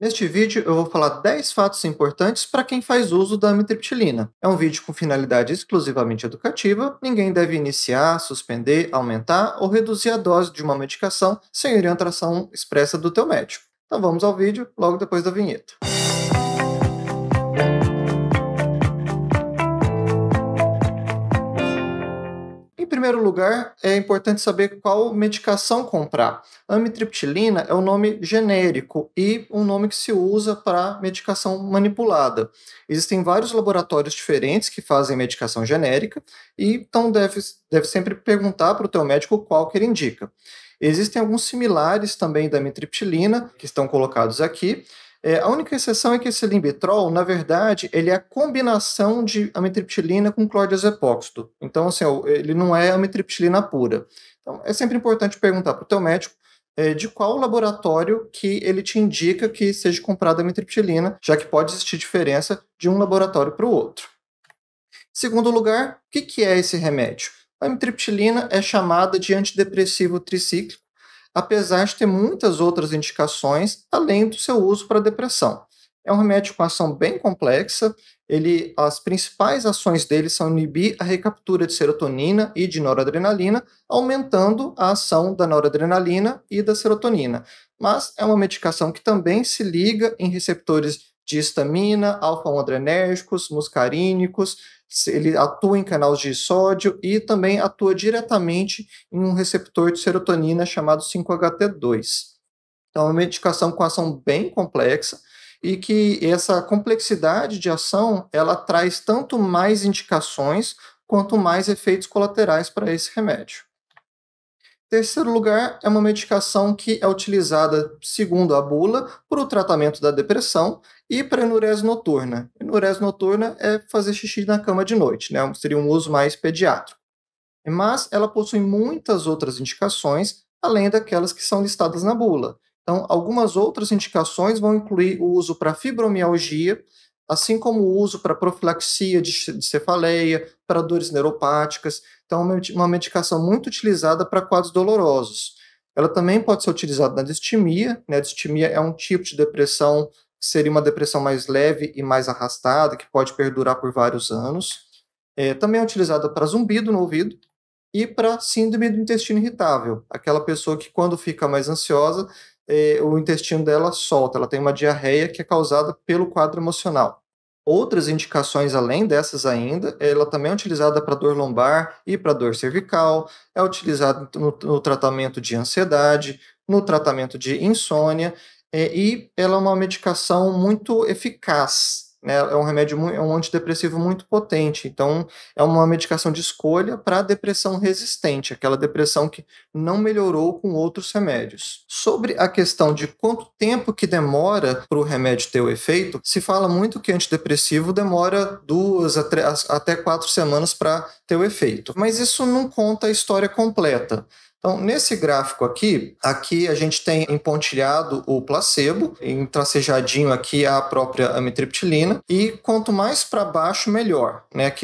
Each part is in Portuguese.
Neste vídeo, eu vou falar 10 fatos importantes para quem faz uso da amitriptilina. É um vídeo com finalidade exclusivamente educativa, ninguém deve iniciar, suspender, aumentar ou reduzir a dose de uma medicação sem orientação expressa do teu médico. Então vamos ao vídeo logo depois da vinheta. Em primeiro lugar, é importante saber qual medicação comprar. Amitriptilina é um nome genérico e um nome que se usa para medicação manipulada. Existem vários laboratórios diferentes que fazem medicação genérica, e então deve sempre perguntar para o teu médico qual que ele indica. Existem alguns similares também da amitriptilina, que estão colocados aqui. A única exceção é que esse Limbitrol, na verdade, ele é a combinação de amitriptilina com clordiazepóxito. Então, assim, ele não é amitriptilina pura. Então, é sempre importante perguntar para o teu médico de qual laboratório que ele te indica que seja comprada a amitriptilina, já que pode existir diferença de um laboratório para o outro. Segundo lugar, o que é esse remédio? A amitriptilina é chamada de antidepressivo tricíclico, apesar de ter muitas outras indicações, além do seu uso para depressão. É um remédio com ação bem complexa, as principais ações dele são inibir a recaptura de serotonina e de noradrenalina, aumentando a ação da noradrenalina e da serotonina. Mas é uma medicação que também se liga em receptores de histamina, alfa-1-adrenérgicos, muscarínicos, ele atua em canais de sódio e também atua diretamente em um receptor de serotonina chamado 5-HT2. Então, é uma medicação com ação bem complexa e que essa complexidade de ação, ela traz tanto mais indicações quanto mais efeitos colaterais para esse remédio. Terceiro lugar, é uma medicação que é utilizada, segundo a bula, para o tratamento da depressão e para enurese noturna. Enurese noturna é fazer xixi na cama de noite, né? Seria um uso mais pediátrico. Mas ela possui muitas outras indicações, além daquelas que são listadas na bula. Então, algumas outras indicações vão incluir o uso para fibromialgia, assim como o uso para profilaxia de cefaleia, para dores neuropáticas. Então, é uma medicação muito utilizada para quadros dolorosos. Ela também pode ser utilizada na distimia, né? A distimia é um tipo de depressão que seria uma depressão mais leve e mais arrastada, que pode perdurar por vários anos. Também é utilizada para zumbido no ouvido e para síndrome do intestino irritável, aquela pessoa que quando fica mais ansiosa, o intestino dela solta, ela tem uma diarreia que é causada pelo quadro emocional. Outras indicações além dessas ainda, ela também é utilizada para dor lombar e para dor cervical, é utilizada no tratamento de ansiedade, no tratamento de insônia, e ela é uma medicação muito eficaz, né? É um remédio, é um antidepressivo muito potente, então é uma medicação de escolha para depressão resistente, aquela depressão que não melhorou com outros remédios. Sobre a questão de quanto tempo que demora para o remédio ter o efeito, se fala muito que antidepressivo demora 2 até 4 semanas para ter o efeito, mas isso não conta a história completa. Então, nesse gráfico aqui a gente tem empontilhado o placebo, tracejadinho aqui a própria amitriptilina, e quanto mais para baixo, melhor, né?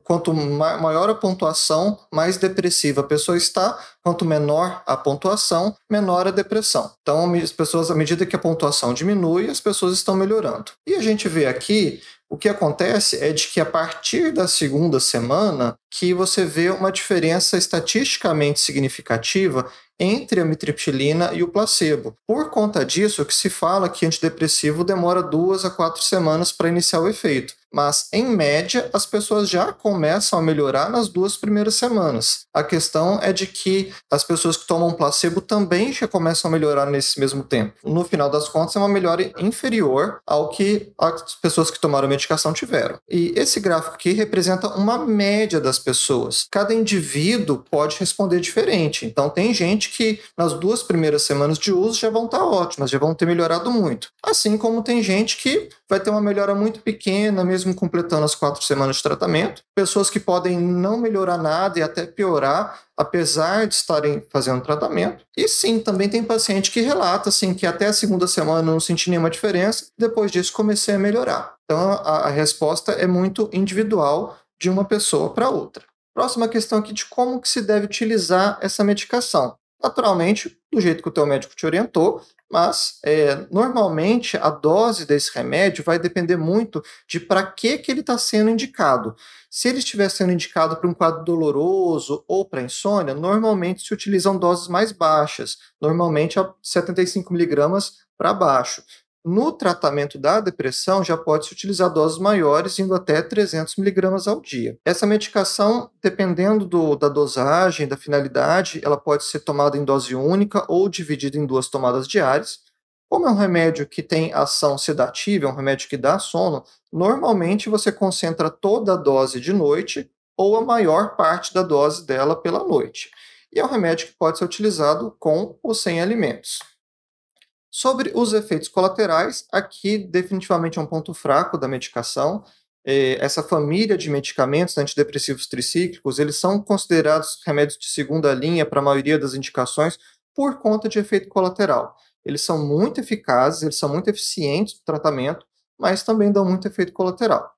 Quanto maior a pontuação, mais depressiva a pessoa está, quanto menor a pontuação, menor a depressão. Então, as pessoas, à medida que a pontuação diminui, as pessoas estão melhorando. E a gente vê aqui, o que acontece é de que a partir da segunda semana que você vê uma diferença estatisticamente significativa entre a amitriptilina e o placebo. Por conta disso, que se fala que antidepressivo demora 2 a 4 semanas para iniciar o efeito. Mas, em média, as pessoas já começam a melhorar nas 2 primeiras semanas. A questão é de que as pessoas que tomam placebo também já começam a melhorar nesse mesmo tempo. No final das contas, é uma melhora inferior ao que as pessoas que tomaram a medicação tiveram. E esse gráfico aqui representa uma média das pessoas. Cada indivíduo pode responder diferente. Então, tem gente que nas 2 primeiras semanas de uso já vão estar ótimas, já vão ter melhorado muito. Assim como tem gente que vai ter uma melhora muito pequena, mesmo completando as 4 semanas de tratamento. Pessoas que podem não melhorar nada e até piorar, apesar de estarem fazendo tratamento. E sim, também tem paciente que relata assim, que até a segunda semana não senti nenhuma diferença, depois disso comecei a melhorar. Então a resposta é muito individual de uma pessoa para outra. Próxima questão aqui de como que se deve utilizar essa medicação. Naturalmente, do jeito que o teu médico te orientou, mas normalmente a dose desse remédio vai depender muito de para que ele está sendo indicado. Se ele estiver sendo indicado para um quadro doloroso ou para insônia, normalmente se utilizam doses mais baixas, normalmente a 75 miligramas para baixo. No tratamento da depressão, já pode-se utilizar doses maiores, indo até 300 miligramas ao dia. Essa medicação, dependendo da dosagem, da finalidade, ela pode ser tomada em dose única ou dividida em 2 tomadas diárias. Como é um remédio que tem ação sedativa, é um remédio que dá sono, normalmente você concentra toda a dose de noite ou a maior parte da dose dela pela noite. E é um remédio que pode ser utilizado com ou sem alimentos. Sobre os efeitos colaterais, aqui definitivamente é um ponto fraco da medicação. Essa família de medicamentos antidepressivos tricíclicos, eles são considerados remédios de segunda linha para a maioria das indicações por conta de efeito colateral. Eles são muito eficazes, eles são muito eficientes no tratamento, mas também dão muito efeito colateral.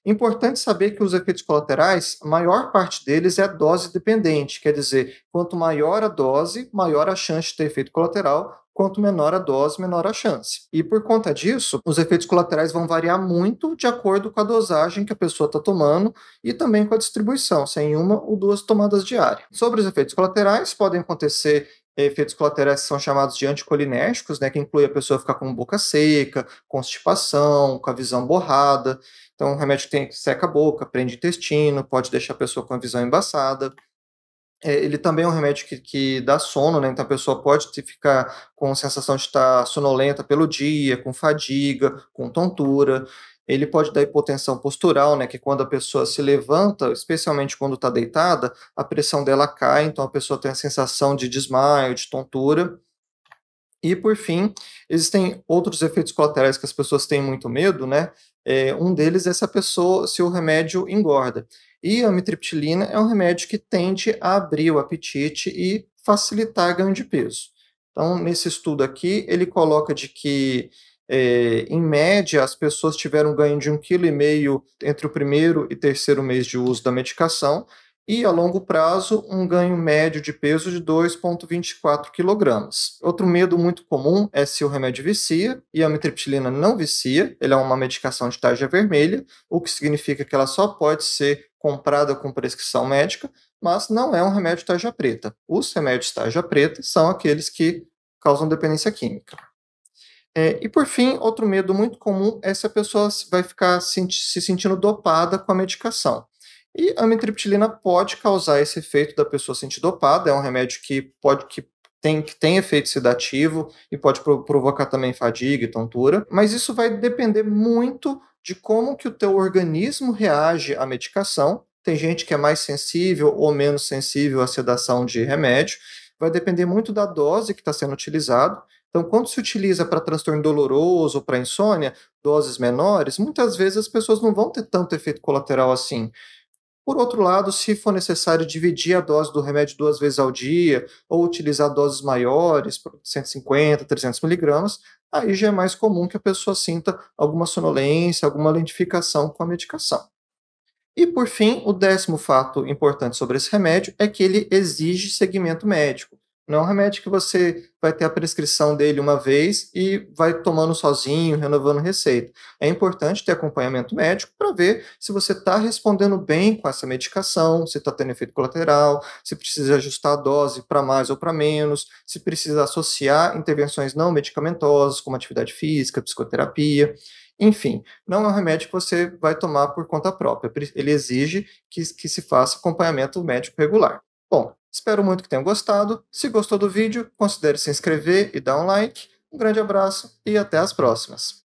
Importante saber que os efeitos colaterais, a maior parte deles é dose dependente, quer dizer, quanto maior a dose, maior a chance de ter efeito colateral, quanto menor a dose, menor a chance. E por conta disso, os efeitos colaterais vão variar muito de acordo com a dosagem que a pessoa está tomando e também com a distribuição, se é em 1 ou 2 tomadas diárias. Sobre os efeitos colaterais, podem acontecer efeitos colaterais que são chamados de anticolinérgicos, né, que inclui a pessoa ficar com boca seca, constipação, com a visão borrada. Então, um remédio que seca a boca, prende o intestino, pode deixar a pessoa com a visão embaçada. Ele também é um remédio que dá sono, né? Então a pessoa pode ficar com sensação de estar sonolenta pelo dia, com fadiga, com tontura. Ele pode dar hipotensão postural, né? Que é quando a pessoa se levanta, especialmente quando está deitada, a pressão dela cai, então a pessoa tem a sensação de desmaio, de tontura. E, por fim, existem outros efeitos colaterais que as pessoas têm muito medo, né? Um deles é se o remédio engorda. E a amitriptilina é um remédio que tende a abrir o apetite e facilitar ganho de peso. Então, nesse estudo aqui, ele coloca de que, em média, as pessoas tiveram ganho de 1,5 kg entre o primeiro e terceiro mês de uso da medicação, e, a longo prazo, um ganho médio de peso de 2,24 kg. Outro medo muito comum é se o remédio vicia, e a amitriptilina não vicia, ele é uma medicação de tarja vermelha, o que significa que ela só pode ser comprada com prescrição médica, mas não é um remédio tarja preta. Os remédios tarja preta são aqueles que causam dependência química. E por fim, outro medo muito comum é se a pessoa vai ficar se sentindo dopada com a medicação. E a amitriptilina pode causar esse efeito da pessoa sentir dopada, é um remédio que tem efeito sedativo e pode provocar também fadiga e tontura, mas isso vai depender muito de como que o teu organismo reage à medicação. Tem gente que é mais sensível ou menos sensível à sedação de remédio, vai depender muito da dose que está sendo utilizado. Então, quando se utiliza para transtorno doloroso ou para insônia, doses menores, muitas vezes as pessoas não vão ter tanto efeito colateral assim. Por outro lado, se for necessário dividir a dose do remédio 2 vezes ao dia, ou utilizar doses maiores, 150, 300 miligramas, aí já é mais comum que a pessoa sinta alguma sonolência, alguma lentificação com a medicação. E, por fim, o 10º fato importante sobre esse remédio é que ele exige segmento médico. Não é um remédio que você vai ter a prescrição dele uma vez e vai tomando sozinho, renovando receita. É importante ter acompanhamento médico para ver se você está respondendo bem com essa medicação, se está tendo efeito colateral, se precisa ajustar a dose para mais ou para menos, se precisa associar intervenções não medicamentosas, como atividade física, psicoterapia. Enfim, não é um remédio que você vai tomar por conta própria. Ele exige que se faça acompanhamento médico regular. Bom, espero muito que tenham gostado. Se gostou do vídeo, considere se inscrever e dar um like. Um grande abraço e até as próximas.